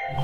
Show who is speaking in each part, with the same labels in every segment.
Speaker 1: My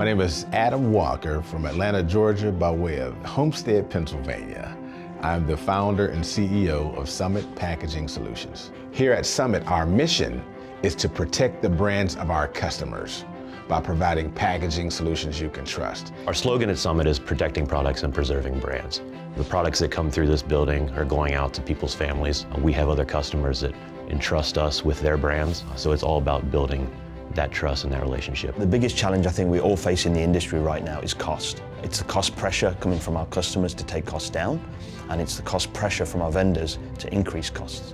Speaker 1: name is Adam Walker from Atlanta, Georgia, by way of Homestead, Pennsylvania. I'm the founder and CEO of Summit Packaging Solutions. Here at Summit, our mission is to protect the brands of our customers by providing packaging solutions you can trust.
Speaker 2: Our slogan at Summit is protecting products and preserving brands. The products that come through this building are going out to people's families. We have other customers that entrust us with their brands, so it's all about building that trust and that relationship.
Speaker 3: The biggest challenge I think we all face in the industry right now is cost. It's the cost pressure coming from our customers to take costs down, and it's the cost pressure from our vendors to increase costs.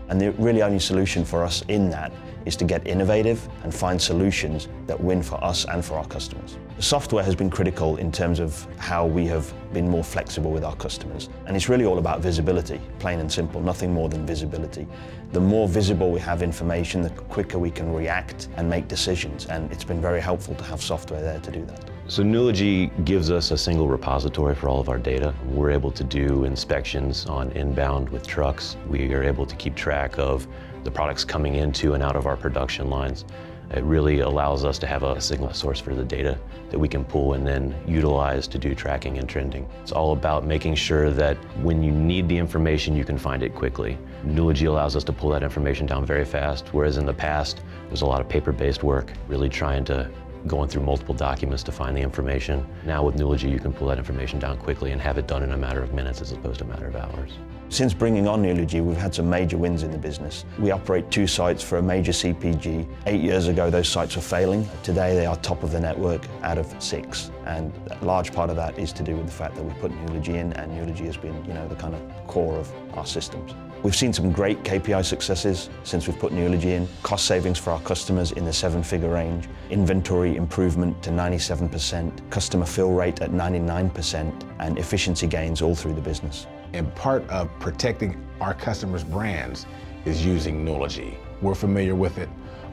Speaker 3: And the really only solution for us in that is to get innovative and find solutions that win for us and for our customers. The software has been critical in terms of how we have been more flexible with our customers. And it's really all about visibility, plain and simple, nothing more than visibility. The more visible we have information, the quicker we can react and make decisions. And it's been very helpful to have software there to do that.
Speaker 2: So Nulogy gives us a single repository for all of our data. We're able to do inspections on inbound with trucks. We are able to keep track of the products coming into and out of our production lines. It really allows us to have a single source for the data that we can pull and then utilize to do tracking and trending. It's all about making sure that when you need the information, you can find it quickly. Nulogy allows us to pull that information down very fast, whereas in the past, there's a lot of paper-based work, really trying to going through multiple documents to find the information. Now with Nulogy, you can pull that information down quickly and have it done in a matter of minutes as opposed to a matter of hours.
Speaker 3: Since bringing on Nulogy, we've had some major wins in the business. We operate 2 sites for a major CPG. 8 years ago, those sites were failing. Today, they are top of the network out of 6. And a large part of that is to do with the fact that we put Nulogy in, and Nulogy has been, the kind of core of our systems. We've seen some great KPI successes since we've put Nulogy in. Cost savings for our customers in the 7-figure range, inventory improvement to 97%, customer fill rate at 99%, and efficiency gains all through the business.
Speaker 1: And part of protecting our customers' brands is using Nulogy. We're familiar with it,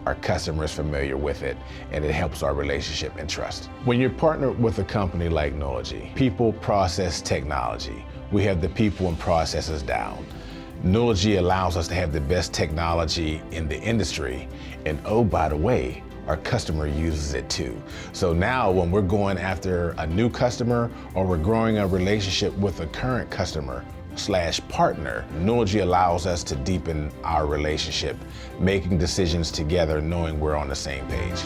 Speaker 1: our customers familiar with it, and it helps our relationship and trust. When you're partnered with a company like Nulogy, people, process, technology, we have the people and processes down. Nulogy allows us to have the best technology in the industry, and oh, by the way, our customer uses it too. So now when we're going after a new customer or we're growing a relationship with a current customer/partner, Nulogy allows us to deepen our relationship, making decisions together knowing we're on the same page.